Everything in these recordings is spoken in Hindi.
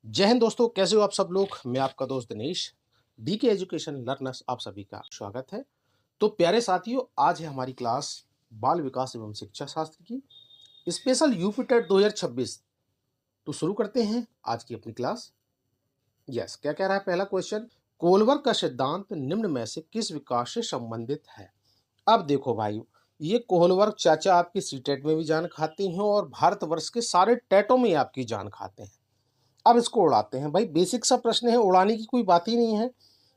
जय हिंद दोस्तों, कैसे हो आप सब लोग। मैं आपका दोस्त दिनेश, डीके एजुकेशन लर्नर्स, आप सभी का स्वागत है। तो प्यारे साथियों, आज है हमारी क्लास बाल विकास एवं शिक्षा शास्त्र की स्पेशल यूपी टेट 2026। तो शुरू करते हैं आज की अपनी क्लास। यस, क्या कह रहा है पहला क्वेश्चन। कोलवर का सिद्धांत निम्न में से किस विकास से संबंधित है। अब देखो भाई, ये कोहलवर्ग चाचा आपकी सीटेट में भी जान खाते हैं और भारतवर्ष के सारे टेटों में आपकी जान खाते हैं। अब इसको उड़ाते हैं भाई, बेसिक सा प्रश्न है, उड़ाने की कोई बात ही नहीं है।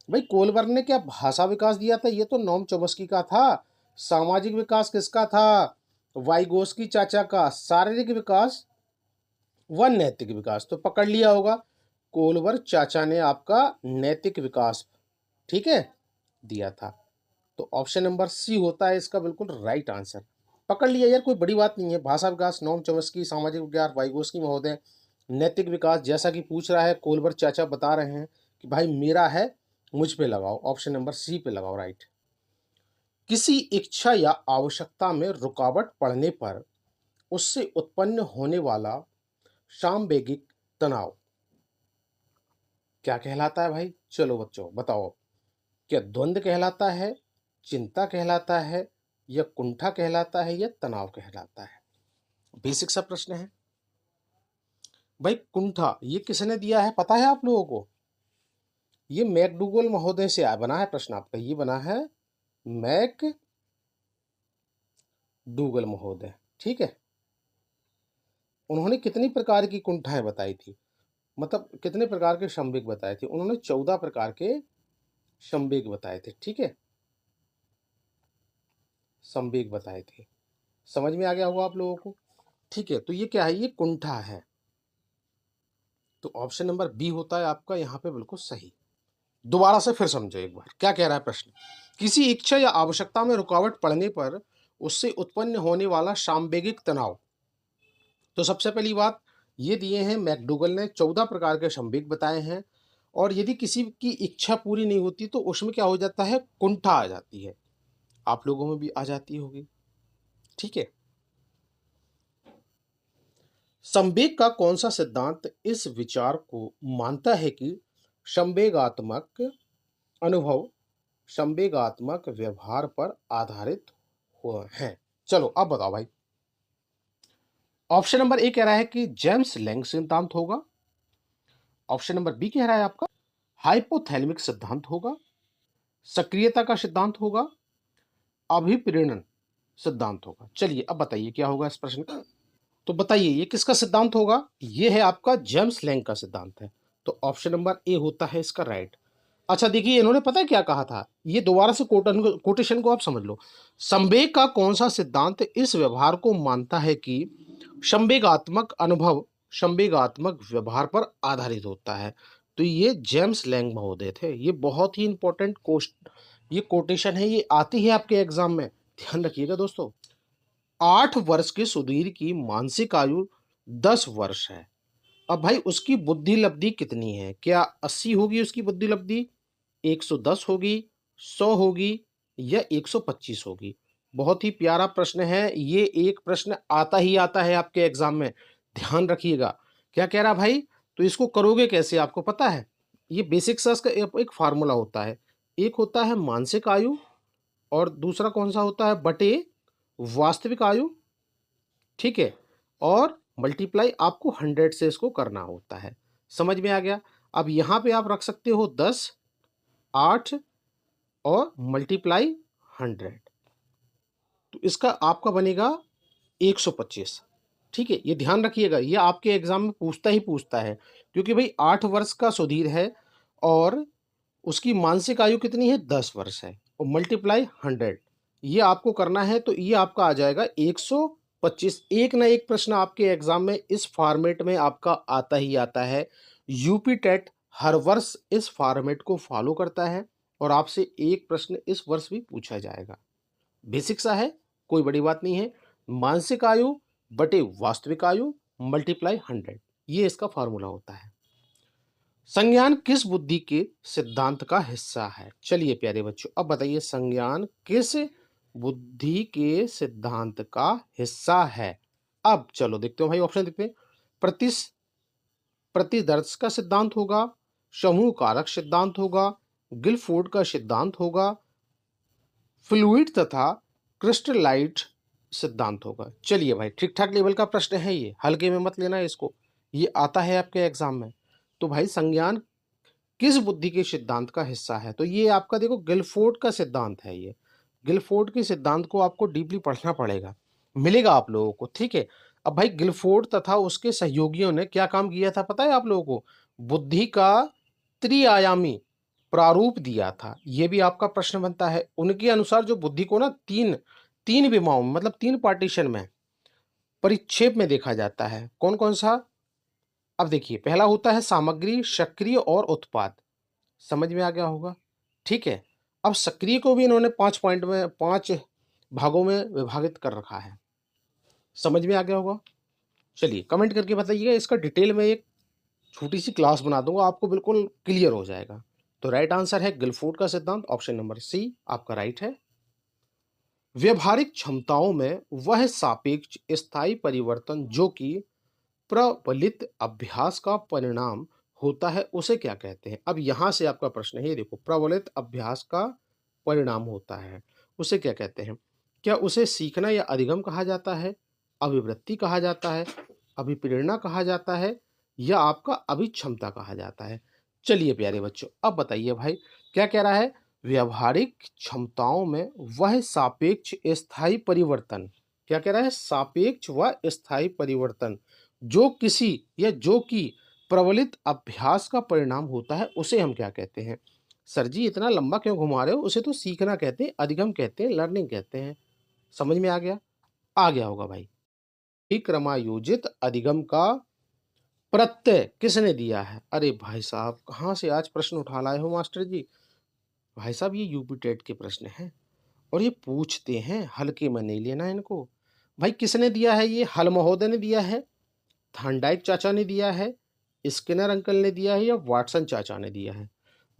भाई कोलबर्ग ने क्या भाषा विकास दिया था, ये तो नोम चॉम्स्की का था। सामाजिक विकास किसका था, वाइगोस्की चाचा का। शारीरिक विकास व नैतिक विकास तो पकड़ लिया होगा, कोलबर्ग चाचा ने आपका नैतिक विकास, ठीक है, दिया था। तो ऑप्शन नंबर सी होता है इसका बिल्कुल राइट आंसर। पकड़ लिया यार, कोई बड़ी बात नहीं है। भाषा विकास नोम चॉम्स्की, सामाजिक विज्ञान वाइगोस्की महोदय, नैतिक विकास जैसा कि पूछ रहा है कोलबर चाचा बता रहे हैं कि भाई मेरा है, मुझ पे लगाओ, ऑप्शन नंबर सी पे लगाओ, राइट। किसी इच्छा या आवश्यकता में रुकावट पड़ने पर उससे उत्पन्न होने वाला सामवेगिक तनाव क्या कहलाता है भाई। चलो बच्चों बताओ, क्या द्वंद्व कहलाता है, चिंता कहलाता है, या कुंठा कहलाता है, या तनाव कहलाता है। बेसिक सा प्रश्न है भाई। कुंठा ये किसने दिया है पता है आप लोगों को। ये मैकडूगल महोदय से बना है प्रश्न आपका, ये बना है मैकडूगल महोदय, ठीक है। उन्होंने कितनी प्रकार की कुंठाएं बताई थी, मतलब कितने प्रकार के संवेग बताए थे। उन्होंने 14 प्रकार के संवेग बताए थे, ठीक है, संवेग बताए थे। समझ में आ गया होगा आप लोगों को, ठीक है। तो ये क्या है, ये कुंठा है। तो ऑप्शन नंबर बी होता है आपका यहाँ पे बिल्कुल सही। दोबारा से फिर समझो एक बार, क्या कह रहा है प्रश्न। किसी इच्छा या आवश्यकता में रुकावट पड़ने पर उससे उत्पन्न होने वाला सामवेगिक तनाव। तो सबसे पहली बात ये दिए हैं, मैकडूगल ने 14 प्रकार के संवेग बताए हैं। और यदि किसी की इच्छा पूरी नहीं होती तो उसमें क्या हो जाता है, कुंठा आ जाती है। आप लोगों में भी आ जाती होगी, ठीक है। संवेग का कौन सा सिद्धांत इस विचार को मानता है कि संवेगात्मक अनुभव संवेगात्मक व्यवहार पर आधारित हुए हैं। चलो अब बताओ भाई। ऑप्शन नंबर ए कह रहा है कि जेम्स लैंग सिद्धांत होगा। ऑप्शन नंबर बी कह रहा है आपका हाइपोथैलेमिक सिद्धांत होगा, सक्रियता का सिद्धांत होगा, अभिप्रेरण सिद्धांत होगा। चलिए अब बताइए क्या होगा इस प्रश्न का। तो बताइए ये किसका सिद्धांत होगा। ये है आपका जेम्स लैंग का सिद्धांत है। तो ऑप्शन नंबर ए होता है इसका राइट। अच्छा देखिए, इन्होंने पता है क्या कहा था, ये दोबारा से कोटेशन को आप समझ लो। संवेग का कौन सा सिद्धांत इस व्यवहार को मानता है कि संवेगात्मक अनुभव संवेगात्मक व्यवहार पर आधारित होता है। तो ये जेम्स लैंग महोदय थे। ये बहुत ही इंपॉर्टेंट ये कोटेशन है, ये आती है आपके एग्जाम में, ध्यान रखिएगा दोस्तों। 8 वर्ष के सुधीर की मानसिक आयु 10 वर्ष है। अब भाई उसकी बुद्धि लब्धि कितनी है, क्या 80 होगी उसकी बुद्धि लब्धि, 110 होगी, 100 होगी, या 125 होगी। बहुत ही प्यारा प्रश्न है ये, एक प्रश्न आता ही आता है आपके एग्जाम में, ध्यान रखिएगा। क्या कह रहा भाई, तो इसको करोगे कैसे आपको पता है। ये बेसिक सा इसका एक फार्मूला होता है। एक होता है मानसिक आयु, और दूसरा कौन सा होता है, बटे वास्तविक आयु, ठीक है। और मल्टीप्लाई आपको 100 से इसको करना होता है। समझ में आ गया। अब यहां पे आप रख सकते हो 10, 8 और मल्टीप्लाई 100। तो इसका आपका बनेगा 125, ठीक है। ये ध्यान रखिएगा, ये आपके एग्जाम में पूछता ही पूछता है, क्योंकि भाई 8 वर्ष का सुधीर है और उसकी मानसिक आयु कितनी है, 10 वर्ष है, और मल्टीप्लाई 100 ये आपको करना है। तो ये आपका आ जाएगा 125। एक ना एक प्रश्न आपके एग्जाम में इस फॉर्मेट में आपका आता ही आता है। यूपी टेट हर वर्ष इस फॉर्मेट को फॉलो करता है, और आपसे एक प्रश्न इस वर्ष भी पूछा जाएगा। बेसिक सा है, कोई बड़ी बात नहीं है। मानसिक आयु बटे वास्तविक आयु मल्टीप्लाई 100, ये इसका फॉर्मूला होता है। संज्ञान किस बुद्धि के सिद्धांत का हिस्सा है। चलिए प्यारे बच्चों अब बताइए, संज्ञान किस बुद्धि के सिद्धांत का हिस्सा है। अब चलो देखते हो भाई, ऑप्शन देखते हैं। प्रतिस प्रतिदर्श का सिद्धांत होगा, समूह कारक सिद्धांत होगा, गिलफोर्ड का सिद्धांत होगा, फ्लूइड तथा क्रिस्टलाइट सिद्धांत होगा। चलिए भाई, ठीक ठाक लेवल का प्रश्न है ये, हल्के में मत लेना इसको, ये आता है आपके एग्जाम में। तो भाई संज्ञान किस बुद्धि के सिद्धांत का हिस्सा है? तो ये आपका देखो गिलफोर्ड का सिद्धांत है। ये गिलफोर्ड के सिद्धांत को आपको डीपली पढ़ना पड़ेगा, मिलेगा आप लोगों को, ठीक है। अब भाई गिलफोर्ड तथा उसके सहयोगियों ने क्या काम किया था पता है आप लोगों को? बुद्धि का त्रिआयामी प्रारूप दिया था। ये भी आपका प्रश्न बनता है। उनके अनुसार जो बुद्धि को ना तीन तीन विमाओं में, मतलब तीन पार्टीशन में, परिक्षेप में देखा जाता है। कौन कौन सा? अब देखिए, पहला होता है सामग्री, सक्रिय और उत्पाद। समझ में आ गया होगा, ठीक है। अब सक्रिय को भी इन्होंने 5 पॉइंट में, 5 भागों में विभाजित कर रखा है। समझ में आ गया होगा। चलिए कमेंट करके बताइएगा, इसका डिटेल में एक छोटी सी क्लास बना दूंगा, आपको बिल्कुल क्लियर हो जाएगा। तो राइट आंसर है गिलफोर्ड का सिद्धांत, ऑप्शन नंबर सी आपका राइट है। व्यवहारिक क्षमताओं में वह सापेक्ष स्थायी परिवर्तन जो कि प्रबलित अभ्यास का परिणाम होता है उसे क्या कहते हैं? अब यहां से आपका प्रश्न है, ये देखो, प्रबलित अभ्यास का परिणाम होता है उसे क्या कहते हैं? क्या उसे सीखना या अधिगम कहा जाता है, अभिवृत्ति कहा जाता है, अभिप्रेरणा कहा जाता है, या आपका अभिक्षमता कहा जाता है? चलिए प्यारे बच्चों, अब बताइए भाई, क्या कह रहा है? व्यवहारिक क्षमताओं में वह सापेक्ष स्थायी परिवर्तन, क्या कह रहा है? सापेक्ष व स्थायी परिवर्तन जो किसी या जो कि प्रबलित अभ्यास का परिणाम होता है उसे हम क्या कहते हैं? सर जी इतना लंबा क्यों घुमा रहे हो? उसे तो सीखना कहते हैं, अधिगम कहते हैं, लर्निंग कहते हैं। समझ में आ गया? आ गया होगा भाई। क्रमायोजित अधिगम का प्रत्यय किसने दिया है? अरे भाई साहब, कहाँ से आज प्रश्न उठा लाए हो मास्टर जी? भाई साहब ये यूपी टेट के प्रश्न हैं और ये पूछते हैं, हल्के में नहीं लेना इनको। भाई किसने दिया है? ये हल महोदय ने दिया है, थॉर्नडाइक चाचा ने दिया है, स्किनर अंकल ने दिया है, या वाटसन चाचा ने दिया है?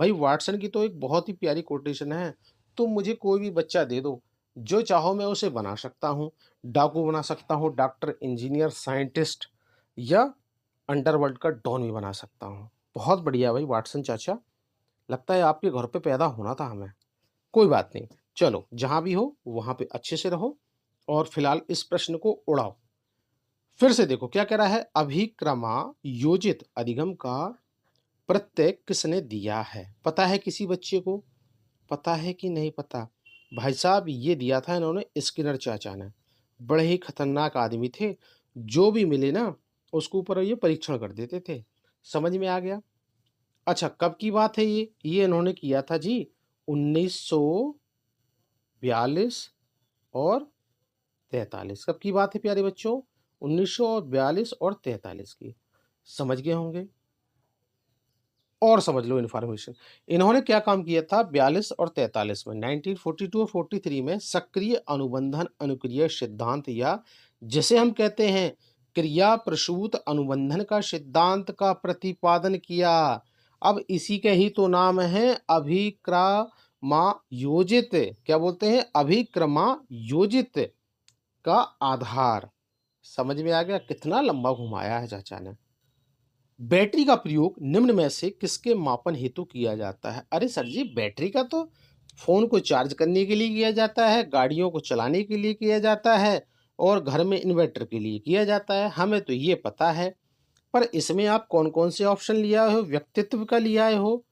भाई वाटसन की तो एक बहुत ही प्यारी कोटेशन है, तुम मुझे कोई भी बच्चा दे दो, जो चाहो मैं उसे बना सकता हूँ, डाकू बना सकता हूँ, डॉक्टर, इंजीनियर, साइंटिस्ट, या अंडरवर्ल्ड का डॉन भी बना सकता हूँ। बहुत बढ़िया भाई वाटसन चाचा, लगता है आपके घर पे पैदा होना था हमें। कोई बात नहीं, चलो जहाँ भी हो वहाँ पे अच्छे से रहो और फिलहाल इस प्रश्न को उड़ाओ। फिर से देखो क्या कह रहा है? अभिक्रमायोजित अधिगम का प्रत्यय किसने दिया है? पता है किसी बच्चे को? पता है कि नहीं पता? भाई साहब ये दिया था इन्होंने स्किनर चाचा ने। बड़े ही खतरनाक आदमी थे, जो भी मिले ना उसके ऊपर ये परीक्षण कर देते थे। समझ में आ गया? अच्छा कब की बात है ये इन्होंने किया था जी 1942 और 43। कब की बात है प्यारे बच्चों? 1942 और 43 की। समझ गए होंगे। और समझ लो इन्फॉर्मेशन, इन्होंने क्या काम किया था 42 और 43 में, 1942 और 43 में सक्रिय अनुबंधन अनुक्रिया सिद्धांत, या जिसे हम कहते हैं क्रिया प्रसूत अनुबंधन का सिद्धांत का प्रतिपादन किया। अब इसी के ही तो नाम है अभिक्रमायोजित। क्या बोलते हैं? अभिक्रमायोजित का आधार। समझ में आ गया? कितना लंबा घुमाया है चाचा ने। बैटरी का प्रयोग निम्न में से किसके मापन हेतु किया जाता है? अरे सर जी बैटरी का तो फोन को चार्ज करने के लिए किया जाता है, गाड़ियों को चलाने के लिए किया जाता है, और घर में इन्वर्टर के लिए किया जाता है, हमें तो ये पता है। पर इसमें आप कौन कौन से ऑप्शन लिए आए हो? व्यक्तित्व का लिए आए हो,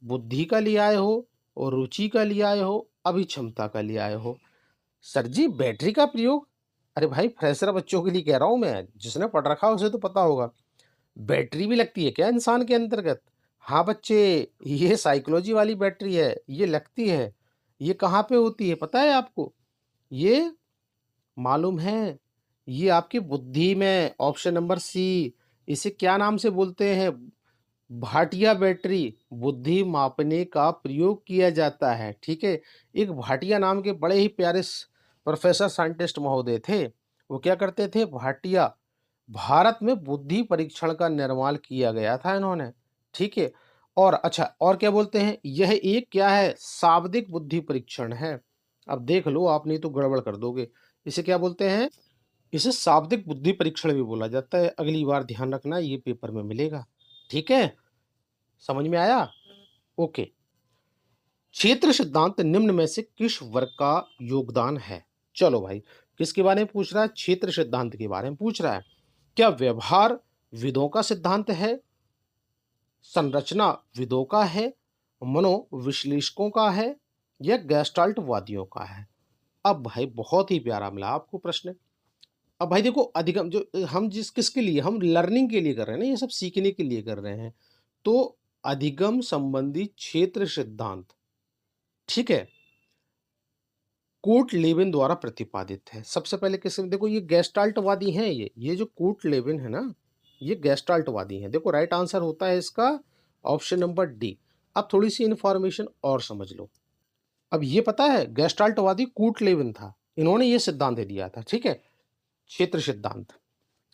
बुद्धि का लिए आए हो, और रुचि का लिए आए हो, अभिक्षमता का लिए आए हो? सर जी बैटरी का प्रयोग, अरे भाई फ्रेशर बच्चों के लिए कह रहा हूं मैं, जिसने पढ़ रखा है उसे तो पता होगा। बैटरी भी लगती है क्या इंसान के अंतर्गत? हाँ बच्चे, ये साइकोलॉजी वाली बैटरी है, ये लगती है। ये कहाँ पे होती है पता है आपको? ये मालूम है, ये आपकी बुद्धि में, ऑप्शन नंबर सी। इसे क्या नाम से बोलते हैं? भाटिया बैटरी। बुद्धि मापने का प्रयोग किया जाता है, ठीक है। एक भाटिया नाम के बड़े ही प्यारे प्रोफेसर साइंटिस्ट महोदय थे। वो क्या करते थे? भाटिया, भारत में बुद्धि परीक्षण का निर्माण किया गया था इन्होंने, ठीक है। और अच्छा, और क्या बोलते हैं? यह एक क्या है? शाब्दिक बुद्धि परीक्षण है। अब देख लो, आप नहीं तो गड़बड़ कर दोगे। इसे क्या बोलते हैं? इसे शाब्दिक बुद्धि परीक्षण भी बोला जाता है। अगली बार ध्यान रखना, ये पेपर में मिलेगा। ठीक है, समझ में आया? ओके। क्षेत्र सिद्धांत निम्न में से किस वर्ग का योगदान है? चलो भाई, किसके बारे में पूछ रहा है? क्षेत्र सिद्धांत के बारे में पूछ रहा है। क्या व्यवहार विदों का सिद्धांत है, संरचना विदों का है, मनोविश्लेषकों का है, या गैस्टाल्ट वादियों का है? अब भाई बहुत ही प्यारा मिला आपको प्रश्न। अब भाई देखो, अधिगम जो हम जिस किसके लिए, हम लर्निंग के लिए कर रहे हैं ना, ये सब सीखने के लिए कर रहे हैं। तो अधिगम संबंधी क्षेत्र सिद्धांत, ठीक है, कोर्ट लेविन द्वारा प्रतिपादित है। सबसे पहले किसने, देखो ये गैस्टाल्टवादी हैं, ये जो कोर्ट लेविन है ना, ये गैस्टाल्टवादी हैं। देखो राइट आंसर होता है इसका ऑप्शन नंबर डी। अब थोड़ी सी इंफॉर्मेशन और समझ लो। अब ये पता है गैस्टाल्टवादी कोर्ट लेविन था, इन्होंने ये सिद्धांत दिया था, ठीक है, क्षेत्र सिद्धांत।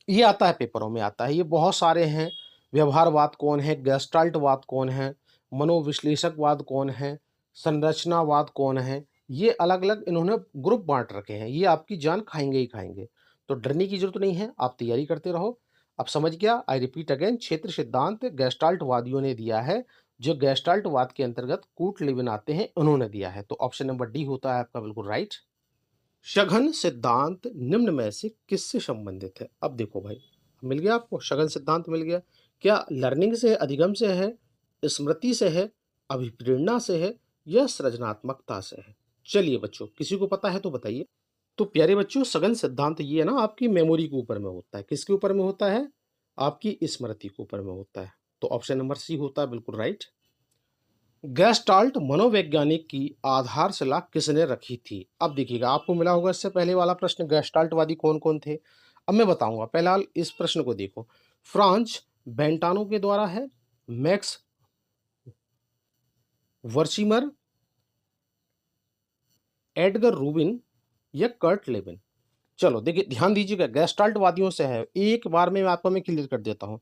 ये आता है पेपरों में आता है, ये बहुत सारे हैं। व्यवहारवाद कौन है, गैस्टाल्टवाद कौन है, मनोविश्लेषकवाद कौन है, संरचनावाद कौन है, ये अलग अलग इन्होंने ग्रुप बांट रखे हैं। ये आपकी जान खाएंगे ही खाएंगे, तो डरने की जरूरत नहीं है, आप तैयारी करते रहो। अब समझ गया, आई रिपीट अगेन, क्षेत्र सिद्धांत गैस्टाल्टवादियों ने दिया है, जो गैस्टाल्टवाद के अंतर्गत कूट लेविन आते हैं उन्होंने दिया है। तो ऑप्शन नंबर डी होता है आपका बिल्कुल राइट। सघन सिद्धांत निम्न में से किससे संबंधित है? अब देखो भाई, मिल गया आपको, सघन सिद्धांत मिल गया। क्या लर्निंग से है, अधिगम से है, स्मृति से है, अभिप्रेरणा से है, या सृजनात्मकता से है? चलिए बच्चों, किसी को पता है तो बताइए। तो प्यारे बच्चों, सघन सिद्धांत ये है ना, आपकी मेमोरी के ऊपर में होता है। किसके ऊपर में होता है? आपकी स्मृति के ऊपर में होता है। तो ऑप्शन नंबर सी होता है बिल्कुल राइट। गैस्टाल्ट मनोवैज्ञानिक की आधारशिला किसने रखी थी? अब देखिएगा, आपको मिला होगा इससे पहले वाला प्रश्न, गैस्टाल्टवादी कौन कौन थे। अब मैं बताऊंगा, पहला इस प्रश्न को देखो। फ्रांच बेंटानो के द्वारा है, मैक्स वर्सीमर, एडगर रूबिन, या कर्ट लेविन? चलो देखिए, ध्यान दीजिएगा, गैस्टाल्टवादियों से है, एक बार में आपको मैं क्लियर कर देता हूं।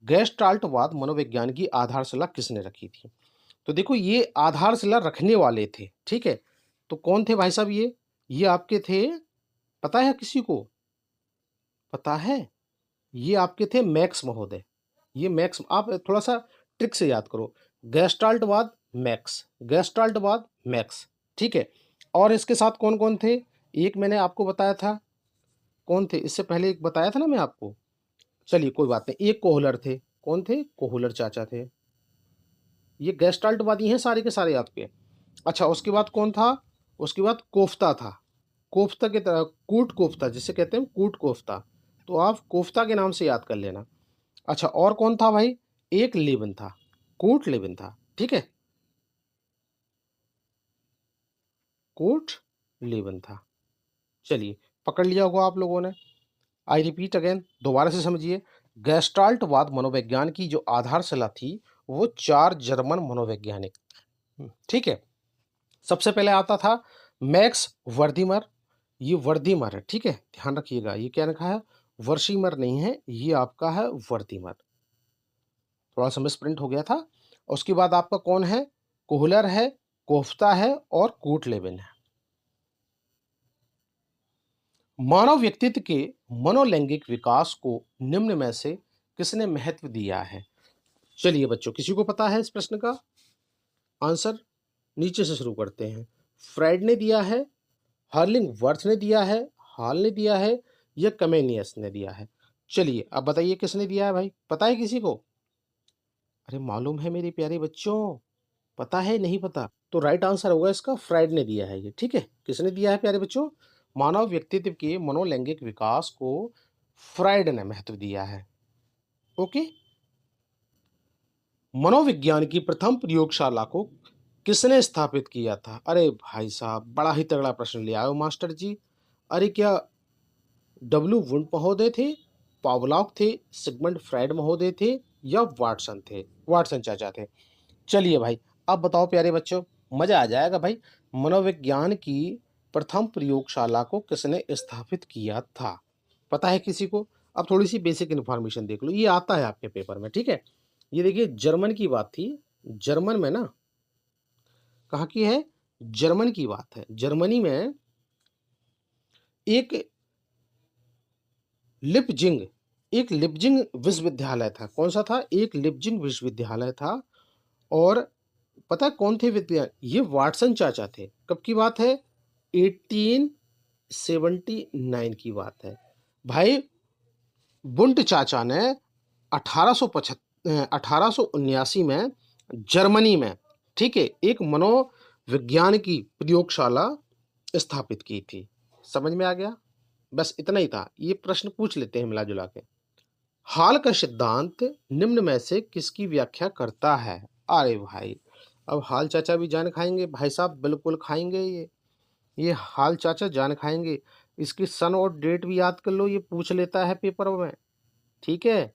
गैस्टाल्टवाद मनोविज्ञान की आधारशिला किसने रखी थी? तो देखो, ये आधारशिला रखने वाले थे, ठीक है। तो कौन थे भाई साहब? ये आपके थे, पता है किसी को? पता है? ये आपके थे मैक्स महोदय। ये मैक्स, आप थोड़ा सा ट्रिक से याद करो। गैस्टाल्टवाद मैक्स, गैस्टाल्टवाद मैक्स, ठीक है। और इसके साथ कौन कौन थे? एक मैंने आपको बताया था, कौन थे इससे पहले, एक बताया था ना मैं आपको। चलिए कोई बात नहीं, एक कोहलर थे। कौन थे? कोहलर चाचा थे। ये गेस्टाल्टवादी हैं सारे के सारे आपके। अच्छा, उसके बाद कौन था? उसके बाद कोफ्ता था। कोफ्ता की तरह, कूट कोफ्ता जिसे कहते हैं, कूट कोफ्ता। तो आप कोफ्ता के नाम से याद कर लेना। अच्छा, और कौन था भाई? एक लेविन था, कूट लेविन था, ठीक है, कूट लेविन था। चलिए, पकड़ लिया होगा आप लोगों ने। आई रिपीट अगेन, दोबारा से समझिए। गेस्टाल्टवाद मनोविज्ञान की जो आधारशिला थी, वो चार जर्मन मनोवैज्ञानिक, ठीक है। सबसे पहले आता था मैक्स वर्दीमर। ये वर्दीमर है, ठीक है, ध्यान रखिएगा, ये क्या लिखा है? वर्शीमर नहीं है, ये आपका है वर्दीमर। थोड़ा सा मिसप्रिंट हो गया था। उसके बाद आपका कौन है? कोहलर है, कोफ्ता है, और कूटलेविन है। मानव व्यक्तित्व के मनोलैंगिक विकास को निम्न में से किसने महत्व दिया है? चलिए बच्चों, किसी को पता है इस प्रश्न का आंसर? नीचे से शुरू करते हैं। फ्राइड ने दिया है, हर्लिंग वर्थ ने दिया है, हॉल ने दिया है, या कमेनियस ने दिया है? चलिए अब बताइए किसने दिया है भाई, पता है किसी को? अरे मालूम है मेरे प्यारे बच्चों, पता है नहीं पता? तो राइट आंसर होगा इसका फ्राइड ने दिया है ये, ठीक है। किसने दिया है प्यारे बच्चों? मानव व्यक्तित्व के मनोलैंगिक विकास को फ्राइड ने महत्व दिया है। ओके। मनोविज्ञान की प्रथम प्रयोगशाला को किसने स्थापित किया था? अरे भाई साहब, बड़ा ही तगड़ा प्रश्न ले आए हो मास्टर जी। अरे क्या डब्ल्यू वुंड महोदय थे, पावलॉक थे, सिगमंड फ्राइड महोदय थे, या वाटसन थे, वाटसन चाचा थे? चलिए भाई, अब बताओ प्यारे बच्चों, मजा आ जाएगा भाई। मनोविज्ञान की प्रथम प्रयोगशाला को किसने स्थापित किया था? पता है किसी को? अब थोड़ी सी बेसिक इन्फॉर्मेशन देख लो, ये आता है आपके पेपर में, ठीक है। ये देखिए, जर्मन की बात थी। जर्मन में ना, कहाँ की है? जर्मन की बात है। जर्मनी में एक लिपजिंग एक लिपजिंग विश्वविद्यालय था। कौन सा था? एक लिपजिंग विश्वविद्यालय था। और पता है कौन थे विद्या? ये वाटसन चाचा थे। कब की बात है? 1879 की बात है। भाई बुंट चाचा ने 1879 में जर्मनी में, ठीक है, एक मनोविज्ञान की प्रयोगशाला स्थापित की थी। समझ में आ गया? बस इतना ही था। ये प्रश्न पूछ लेते हैं मिला जुला के। हाल का सिद्धांत निम्न में से किसकी व्याख्या करता है? अरे भाई, अब हाल चाचा भी जान खाएंगे भाई साहब, बिल्कुल खाएंगे ये हाल चाचा जान खाएंगे। इसकी सन और डेट भी याद कर लो, ये पूछ लेता है पेपर में। ठीक है,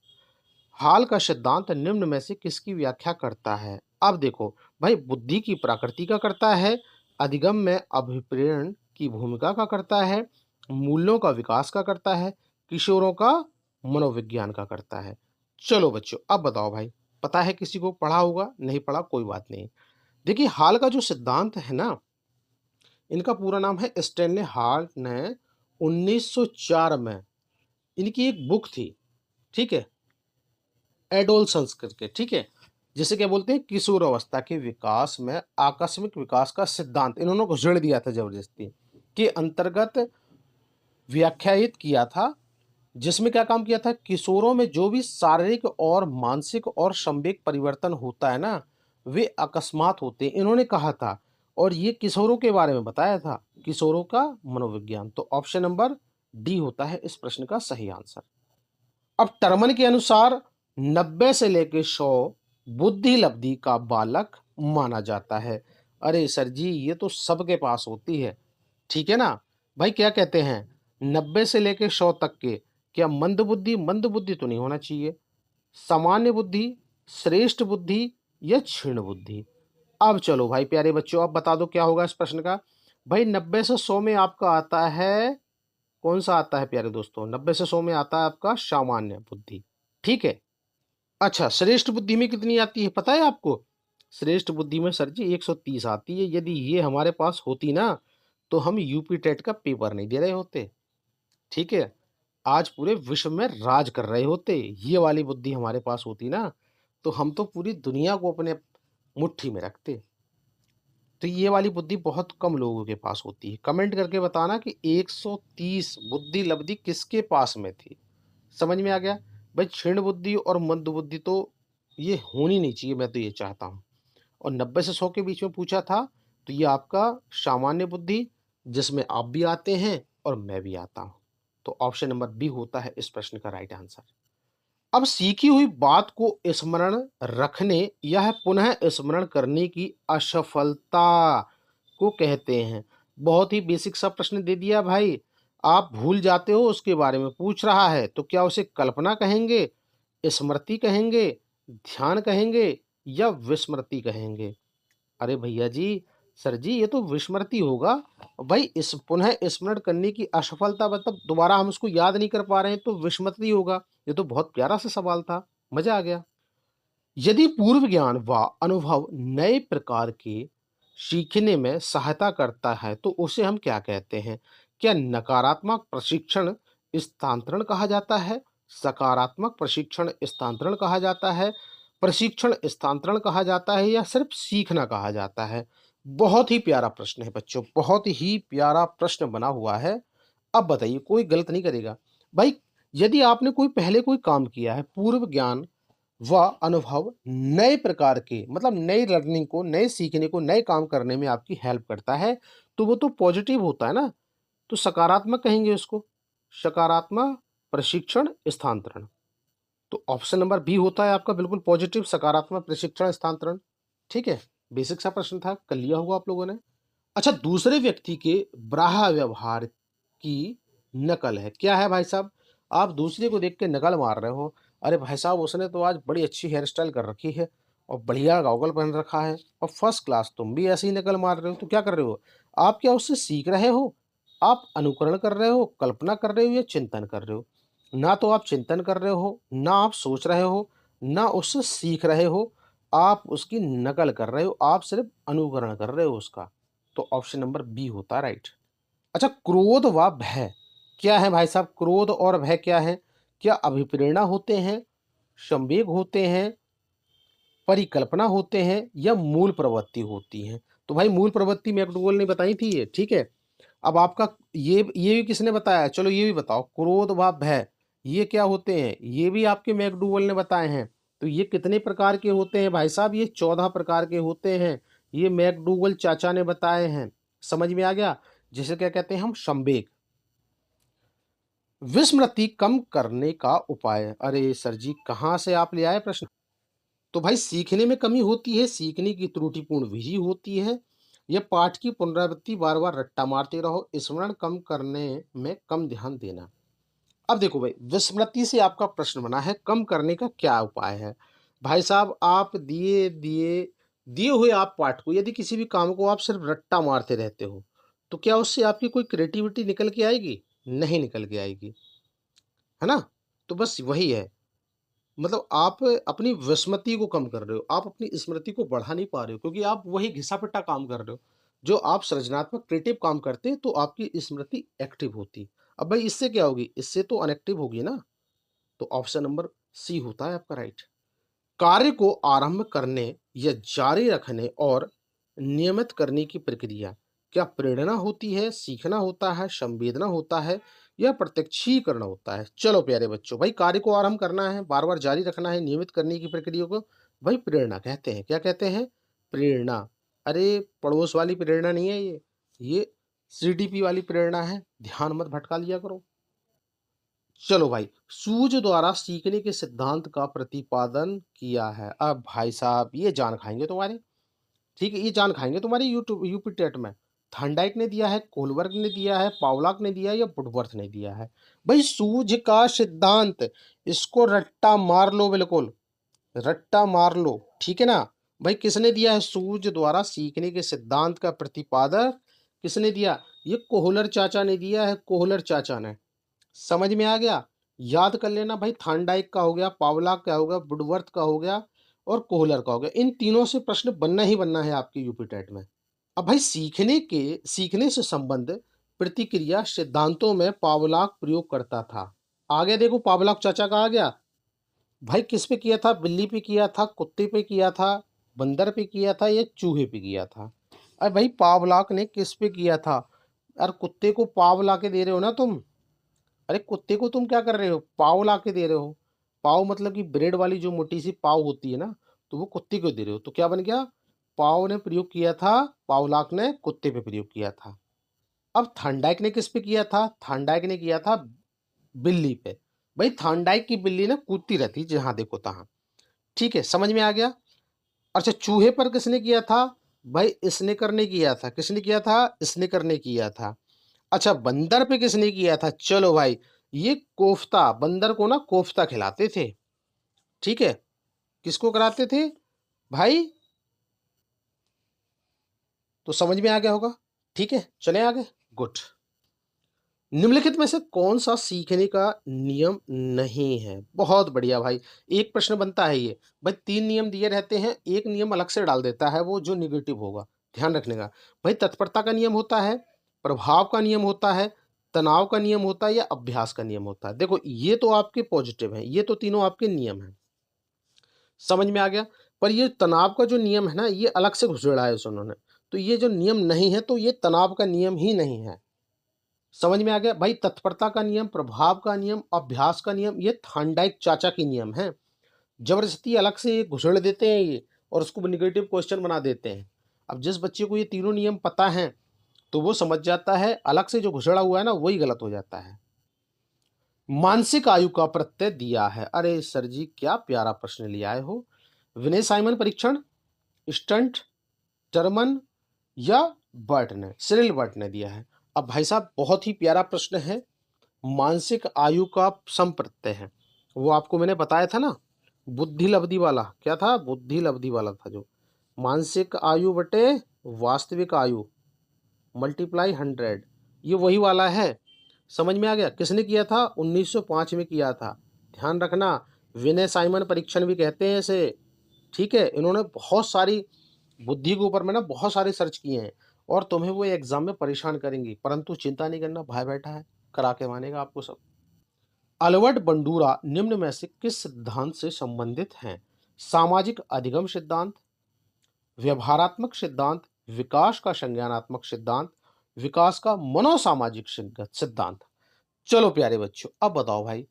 हाल का सिद्धांत निम्न में से किसकी व्याख्या करता है? अब देखो भाई, बुद्धि की प्रकृति का करता है, अधिगम में अभिप्रेरण की भूमिका का करता है, मूल्यों का विकास का करता है, किशोरों का मनोविज्ञान का करता है। चलो बच्चों, अब बताओ भाई, पता है किसी को? पढ़ा होगा, नहीं पढ़ा कोई बात नहीं। देखिए, हाल का जो सिद्धांत है ना, इनका पूरा नाम है स्टैनले हाल ने 1904 में इनकी एक बुक थी, ठीक है, एडोलसेंस करके, ठीक है, जिसे क्या बोलते हैं, किशोर अवस्था के विकास में आकस्मिक विकास का सिद्धांत इन्होंने घुसेड़ दिया था जबरदस्ती के अंतर्गत व्याख्यायित किया था। जिसमें क्या काम किया था? किशोरों में जो भी शारीरिक और मानसिक और संवेग परिवर्तन होता है ना, वे अकस्मात होते हैं, इन्होंने कहा था। और ये किशोरों के बारे में बताया था, किशोरों का मनोविज्ञान। तो ऑप्शन नंबर डी होता है इस प्रश्न का सही आंसर। अब टर्मन के अनुसार 90 से लेकर 100 बुद्धि लब्धि का बालक माना जाता है। अरे सर जी, ये तो सबके पास होती है, ठीक है ना भाई? क्या कहते हैं, 90 से लेकर 100 तक के, क्या मंद बुद्धि तो नहीं होना चाहिए, सामान्य बुद्धि, श्रेष्ठ बुद्धि या क्षीण बुद्धि? अब चलो भाई प्यारे बच्चों, अब बता दो क्या होगा इस प्रश्न का। भाई 90 से 100 में आपका आता है, कौन सा आता है प्यारे दोस्तों? 90 से 100 में आता है आपका सामान्य बुद्धि, ठीक है। अच्छा, श्रेष्ठ बुद्धि में कितनी आती है पता है आपको? श्रेष्ठ बुद्धि में सर जी 130 आती है। यदि ये हमारे पास होती ना, तो हम यूपी टेट का पेपर नहीं दे रहे होते, ठीक है, आज पूरे विश्व में राज कर रहे होते। ये वाली बुद्धि हमारे पास होती ना, तो हम तो पूरी दुनिया को अपने मुट्ठी में रखते। तो ये वाली बुद्धि बहुत कम लोगों के पास होती है। कमेंट करके बताना कि 130 बुद्धि लब्धि किसके पास में थी। समझ में आ गया? भाई क्षीण बुद्धि और मंद बुद्धि तो ये होनी नहीं चाहिए, मैं तो ये चाहता हूँ। और 90 से 100 के बीच में पूछा था, तो ये आपका सामान्य बुद्धि, जिसमें आप भी आते हैं और मैं भी आता हूँ। तो ऑप्शन नंबर बी होता है इस प्रश्न का राइट आंसर। अब सीखी हुई बात को स्मरण रखने या पुनः स्मरण करने की असफलता को कहते हैं। बहुत ही बेसिक सा प्रश्न दे दिया भाई। आप भूल जाते हो, उसके बारे में पूछ रहा है, तो क्या उसे कल्पना कहेंगे, स्मृति कहेंगे, ध्यान कहेंगे या विस्मृति कहेंगे? अरे भैया जी, सर जी ये तो विस्मृति होगा भाई। इस पुनः स्मरण करने की असफलता मतलब दोबारा हम उसको याद नहीं कर पा रहे हैं, तो विस्मृति होगा। ये तो बहुत प्यारा सा सवाल था, मजा आ गया। यदि पूर्व ज्ञान व अनुभव नए प्रकार के सीखने में सहायता करता है, तो उसे हम क्या कहते हैं? क्या नकारात्मक प्रशिक्षण स्थानांतरण कहा जाता है, सकारात्मक प्रशिक्षण स्थानांतरण कहा जाता है, प्रशिक्षण स्थानांतरण कहा जाता है, या सिर्फ सीखना कहा जाता है? बहुत ही प्यारा प्रश्न है बच्चों, बहुत ही प्यारा प्रश्न बना हुआ है। अब बताइए, कोई गलत नहीं करेगा भाई। यदि आपने कोई पहले कोई काम किया है, पूर्व ज्ञान व अनुभव नए प्रकार के मतलब नई लर्निंग को, नए सीखने को, नए काम करने में आपकी हेल्प करता है, तो वो तो पॉजिटिव होता है ना, तो सकारात्मक कहेंगे उसको, सकारात्मक प्रशिक्षण स्थानांतरण। तो ऑप्शन नंबर बी होता है आपका बिल्कुल पॉजिटिव, सकारात्मक प्रशिक्षण स्थानांतरण। ठीक है, बेसिक सा प्रश्न था, कर लिया होगा आप लोगों ने। अच्छा, दूसरे व्यक्ति के ब्राह्य व्यवहार की नकल है। क्या है भाई साहब? आप दूसरे को देख के नकल मार रहे हो। अरे भाई साहब, उसने तो आज बड़ी अच्छी हेयर स्टाइल कर रखी है और बढ़िया गॉगल पहन रखा है और फर्स्ट क्लास, तुम भी ऐसे ही नकल मार रहे हो। तो क्या कर रहे हो आप? क्या उससे सीख रहे हो? आप अनुकरण कर रहे हो, कल्पना कर रहे हो या चिंतन कर रहे हो? ना तो आप चिंतन कर रहे हो, ना आप सोच रहे हो, ना उससे सीख रहे हो, आप उसकी नकल कर रहे हो, आप सिर्फ अनुकरण कर रहे हो उसका। तो ऑप्शन नंबर बी होता है राइट। अच्छा, क्रोध व भय क्या है भाई साहब? क्रोध और भय क्या है? क्या अभिप्रेरणा होते हैं, संवेग होते हैं, परिकल्पना होते हैं या मूल प्रवृत्ति होती है? तो भाई मूल प्रवृत्ति मैकडूगल ने बताई थी ये, ठीक है। अब आपका ये भी किसने बताया? चलो ये भी बताओ, क्रोध व भय ये क्या होते हैं? ये भी आपके मैकडूगल ने बताए हैं। तो ये कितने प्रकार के होते हैं भाई साहब? ये 14 प्रकार के होते हैं। ये मैकडूगल चाचा ने बताए हैं। समझ में आ गया? जिसे क्या कहते हैं हम? संवेग। विस्मृति कम करने का उपाय। अरे सर जी, कहाँ से आप ले आए प्रश्न? तो भाई सीखने में कमी होती है, सीखने की त्रुटिपूर्ण विधि होती है, या पाठ की पुनरावृत्ति, बार बार रट्टा मारते रहो, स्मरण कम करने में कम ध्यान देना। अब देखो भाई, विस्मृति से आपका प्रश्न बना है, कम करने का क्या उपाय है? भाई साहब, आप दिए दिए दिए हुए आप पाठ को, यदि किसी भी काम को आप सिर्फ रट्टा मारते रहते हो, तो क्या उससे आपकी कोई क्रिएटिविटी निकल के आएगी? नहीं निकल के आएगी, है ना? तो बस वही है। मतलब आप अपनी विस्मृति को कम कर रहे हो, आप अपनी स्मृति को बढ़ा नहीं पा रहे हो, क्योंकि आप वही घिसा-पिटा काम कर रहे हो। जो आप सृजनात्मक क्रिएटिव काम करते हैं, तो आपकी स्मृति एक्टिव होती। अब भाई इससे क्या होगी? इससे तो अनएक्टिव होगी ना। तो ऑप्शन नंबर सी होता है आपका राइट। कार्य को आरंभ करने या जारी रखने और नियमित करने की प्रक्रिया क्या प्रेरणा होती है, सीखना होता है, संवेदना होता है या प्रत्यक्षीकरण होता है? चलो प्यारे बच्चों, भाई कार्य को आरंभ करना है, बार बार जारी रखना है, नियमित करने की प्रक्रिया को भाई प्रेरणा कहते हैं। क्या कहते हैं? प्रेरणा। अरे पड़ोस वाली प्रेरणा नहीं है ये सीडीपी वाली प्रेरणा है। ध्यान मत भटका लिया करो। चलो भाई, सूझ द्वारा सीखने के सिद्धांत का प्रतिपादन किया है। अब भाई साहब ये जान खाएंगे तुम्हारे, ठीक है, ये जान खाएंगे तुम्हारे यूट्यूब यूपी टेट में। थर्नडाइक ने दिया है, कोलबर्ग ने दिया है, पावलाक ने दिया है या वुडवर्थ ने दिया है? भाई सूझ का सिद्धांत, इसको रट्टा मार लो, बिल्कुल रट्टा मार लो, ठीक है ना। भाई किसने दिया है सूझ द्वारा सीखने के सिद्धांत का प्रतिपादन? किसने दिया? ये कोहलर चाचा ने दिया है, कोहलर चाचा ने। समझ में आ गया? याद कर लेना भाई, थांडाइक का हो गया, पावलाक का हो गया, वुडवर्थ का हो गया और कोहलर का हो गया। इन तीनों से प्रश्न बनना ही बनना है आपके यूपी टेट में। अब भाई सीखने से संबंध प्रतिक्रिया सिद्धांतों में पावलाक प्रयोग करता था। आगे देखो, पावलाक चाचा का आ गया। भाई किस पे किया था? बिल्ली पे किया था, कुत्ते पे किया था, बंदर पे किया था या चूहे पे किया था? अरे भाई पावलाक ने किस पे किया था? यार कुत्ते को पाव ला के दे रहे हो ना तुम। अरे कुत्ते को तुम क्या कर रहे हो? पाव ला के दे रहे हो। पाव मतलब कि ब्रेड वाली जो मोटी सी पाव होती है ना, तो वो कुत्ते को दे रहे हो, तो क्या बन गया? पाव ने प्रयोग किया था, पावलाक ने कुत्ते पे प्रयोग किया था। अब थर्नडाइक ने किस पे किया था? थर्नडाइक ने किया था बिल्ली पे। भाई थर्नडाइक की बिल्ली ना कूदती रहती जहां देखो तहां, ठीक है, समझ में आ गया। अच्छा, चूहे पर किसने किया था? भाई स्नेकर ने किया था। किसने किया था? स्नेकर ने किया था। अच्छा, बंदर पे किसने किया था? चलो भाई, ये कोफ्ता, बंदर को ना कोफ्ता खिलाते थे, ठीक है। किसको कराते थे भाई? तो समझ में आ गया होगा, ठीक है। चले आगे, गुड। निम्नलिखित में से कौन सा सीखने का नियम नहीं है? बहुत बढ़िया भाई, एक प्रश्न बनता है ये। भाई 3 नियम दिए रहते हैं, एक नियम अलग से डाल देता है वो जो निगेटिव होगा, ध्यान रखने का। भाई तत्परता का नियम होता है, प्रभाव का नियम होता है, तनाव का नियम होता है या अभ्यास का नियम होता है? देखो ये तो आपके पॉजिटिव हैं, ये तो तीनों आपके नियम हैं, समझ में आ गया। पर ये तनाव का जो नियम है ना, ये अलग से घुसेड़ा है उन्होंने। तो ये जो नियम नहीं है, तो ये तनाव का नियम ही नहीं है। समझ में आ गया भाई? तत्परता का नियम, प्रभाव का नियम, अभ्यास का नियम, ये थांडाइक चाचा की नियम है। जबरदस्ती अलग से घुसेड़ देते हैं ये, और उसको निगेटिव क्वेश्चन बना देते हैं। अब जिस बच्चे को ये तीनों नियम पता है, तो वो समझ जाता है, अलग से जो घुसेड़ा हुआ है ना, वही गलत हो जाता है। मानसिक आयु का प्रत्यय दिया है। अरे सर जी, क्या प्यारा प्रश्न लिया आए हो। विनय साइमन परीक्षण, स्टंट, टर्मन या बर्ट ने, सिरिल बर्ट ने दिया है। अब भाई साहब बहुत ही प्यारा प्रश्न है। मानसिक आयु का सम प्रत्यय है, वो आपको मैंने बताया था ना, बुद्धि लब्धि वाला। क्या था? बुद्धि लब्धि वाला था जो। मानसिक आयु बटे वास्तविक आयु मल्टीप्लाई 100, ये वही वाला है। समझ में आ गया? किसने किया था? 1905 में किया था। ध्यान रखना, विनय साइमन परीक्षण भी कहते हैं इसे, ठीक है। इन्होंने बहुत सारी बुद्धि के ऊपर में ना बहुत सारे सर्च किए हैं, और तुम्हें वो एग्जाम में परेशान करेंगी, परंतु चिंता नहीं करना, भाई बैठा है, करा के मानेगा आपको सब। अल्बर्ट बंडूरा निम्न में से किस सिद्धांत से संबंधित हैं? सामाजिक अधिगम सिद्धांत, व्यवहारात्मक सिद्धांत, विकास का संज्ञानात्मक सिद्धांत, विकास का मनोसामाजिक सिद्धांत। चलो प्यारे बच्चों, अब बताओ भाई,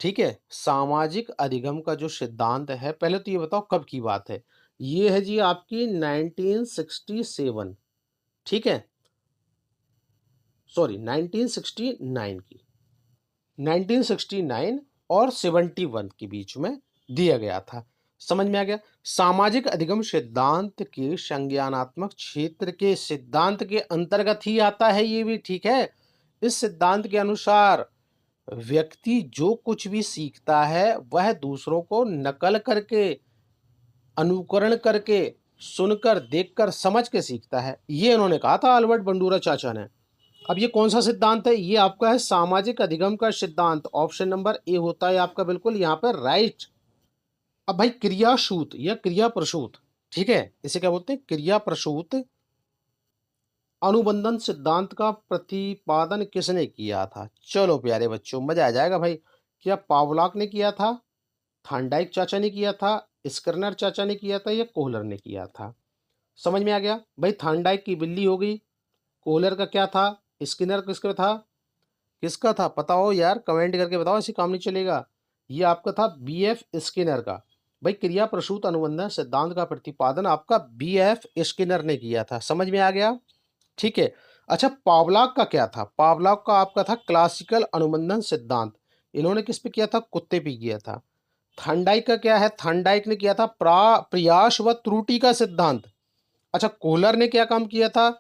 ठीक है, सामाजिक अधिगम का जो सिद्धांत है, पहले तो ये बताओ कब की बात है। ये है जी आपकी 1967, ठीक है, सॉरी 1969 की, 1969 और 71 के बीच में दिया गया था। समझ में आ गया। सामाजिक अधिगम सिद्धांत के संज्ञानात्मक क्षेत्र के सिद्धांत के अंतर्गत ही आता है, ये भी ठीक है। इस सिद्धांत के अनुसार व्यक्ति जो कुछ भी सीखता है वह दूसरों को नकल करके, अनुकरण करके, सुनकर, देखकर, समझ के सीखता है। ये इन्होंने कहा था अल्बर्ट बंडूरा चाचा ने। अब ये कौन सा सिद्धांत है? ये आपका है सामाजिक अधिगम का सिद्धांत। ऑप्शन नंबर ए होता है आपका बिल्कुल यहाँ पर राइट। अब भाई क्रियासूत या क्रिया प्रसूत, ठीक है, इसे क्या बोलते हैं? क्रिया प्रसूत अनुबंधन सिद्धांत का प्रतिपादन किसने किया था? चलो प्यारे बच्चों, मजा आ जाएगा भाई। क्या पावलॉक ने किया था, थॉर्नडाइक चाचा ने किया था, स्किनर चाचा ने किया था, या कोहलर ने किया था? समझ में आ गया भाई। थॉर्नडाइक की बिल्ली हो गई, कोहलर का क्या था, स्किनर किसका था, किसका था पता हो यार, कमेंट करके बताओ, ऐसे काम नहीं चलेगा। ये आपका था बीएफ स्किनर का। भाई क्रिया प्रसूत अनुबंधन सिद्धांत का प्रतिपादन आपका बीएफ स्किनर ने किया था। समझ में आ गया, ठीक है। अच्छा, पावलॉक का क्या था? पावलॉक का आपका था क्लासिकल अनुबंधन सिद्धांत। इन्होंने किस पे किया था? कुत्ते पे किया था। थॉर्नडाइक का क्या है? थॉर्नडाइक ने किया था प्रयास व त्रुटि का सिद्धांत। अच्छा, कोहलर ने क्या काम किया था?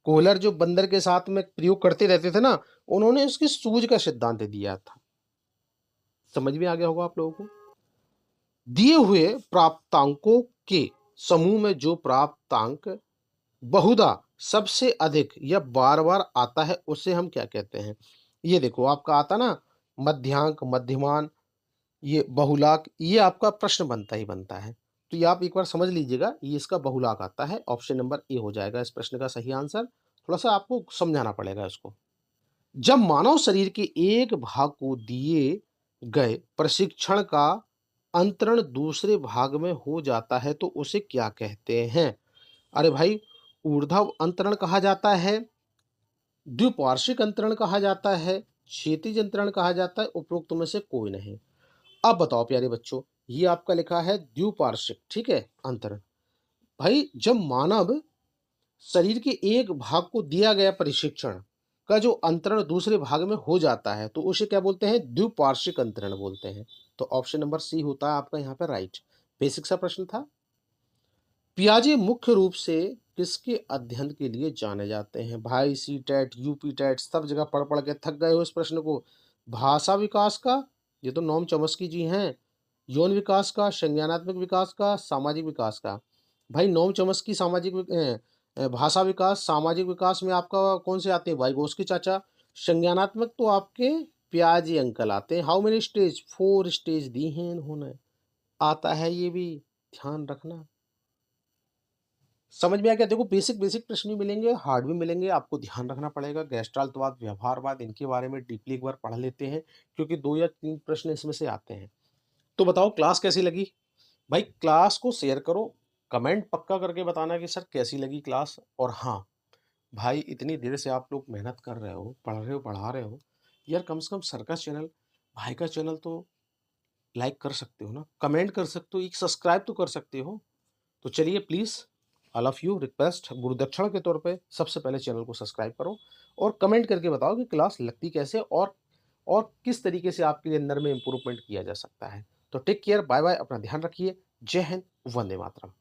कोहलर जो बंदर के साथ में प्रयोग करते रहते थे ना, उन्होंने उसकी सूझ का सिद्धांत दिया था। समझ में आ गया होगा आप लोगों को। दिए हुए प्राप्तांकों के समूह में जो प्राप्तांक बहुधा सबसे अधिक या बार बार आता है उसे हम क्या कहते हैं? ये देखो आपका आता ना मध्यांक, मध्यमान, ये बहुलाक, ये आपका प्रश्न बनता ही बनता है। तो ये आप एक बार समझ लीजिएगा, ये इसका बहुलाक आता है। ऑप्शन नंबर ए हो जाएगा इस प्रश्न का सही आंसर। थोड़ा सा आपको समझाना पड़ेगा इसको। जब मानव शरीर के एक भाग को दिए गए प्रशिक्षण का अंतरण दूसरे भाग में हो जाता है तो उसे क्या कहते हैं? अरे भाई, ऊर्ध्व अंतरण कहा जाता है, द्विपार्श्विक अंतरण कहा जाता है, क्षैतिज अंतरण कहा जाता है, उपरोक्त में से कोई नहीं। अब बताओ प्यारे बच्चों, ये आपका लिखा है द्विपार्श्विक, ठीक है, अंतरण। भाई जब मानव शरीर के एक भाग को दिया गया प्रशिक्षण का जो अंतरण दूसरे भाग में हो जाता है तो उसे क्या बोलते हैं? द्विपार्श्विक अंतरण बोलते हैं। तो ऑप्शन नंबर सी होता है आपका यहाँ पर राइट। बेसिक सा प्रश्न था। पियाजे मुख्य रूप से किसके अध्ययन के लिए जाने जाते हैं? भाई सी टेट, यूपी टेट, सब जगह पढ़ पढ़ के थक गए हो इस प्रश्न को। भाषा विकास का, ये तो नोम चॉम्स्की जी हैं। यौन विकास का, संज्ञानात्मक विकास का, सामाजिक विकास का। भाई नोम चॉम्स्की भाषा विकास, सामाजिक विकास में आपका कौन से आते हैं? भाई गोस्की चाचा। संज्ञानात्मक तो आपके पियाजे अंकल आते हैं। How many stage? 4 स्टेज दी हैं इन्होंने। आता है ये भी, ध्यान रखना। समझ में आ गया। देखो बेसिक बेसिक प्रश्न भी मिलेंगे, हार्ड भी मिलेंगे, आपको ध्यान रखना पड़ेगा। गैस्ट्राल्टवाद, व्यवहारवाद, इनके बारे में डीपली एक बार पढ़ लेते हैं, क्योंकि 2 या 3 प्रश्न इसमें से आते हैं। तो बताओ क्लास कैसी लगी? भाई क्लास को शेयर करो, कमेंट पक्का करके बताना कि सर कैसी लगी क्लास। और हाँ भाई, इतनी देर से आप लोग मेहनत कर रहे हो, पढ़ रहे हो, पढ़ा रहे हो, यार कम से कम सर का चैनल, भाई का चैनल तो लाइक कर सकते हो ना, कमेंट कर सकते हो, एक सब्सक्राइब तो कर सकते हो। तो चलिए please, all of you request, gurudakshina के तौर पे सबसे पहले चैनल को सब्सक्राइब करो और कमेंट करके बताओ कि क्लास लगती कैसे और किस तरीके से आपके अंदर में इम्प्रूवमेंट किया जा सकता है। तो टेक केयर, बाय बाय, अपना ध्यान रखिए। जय हिंद, वंदे मातरम।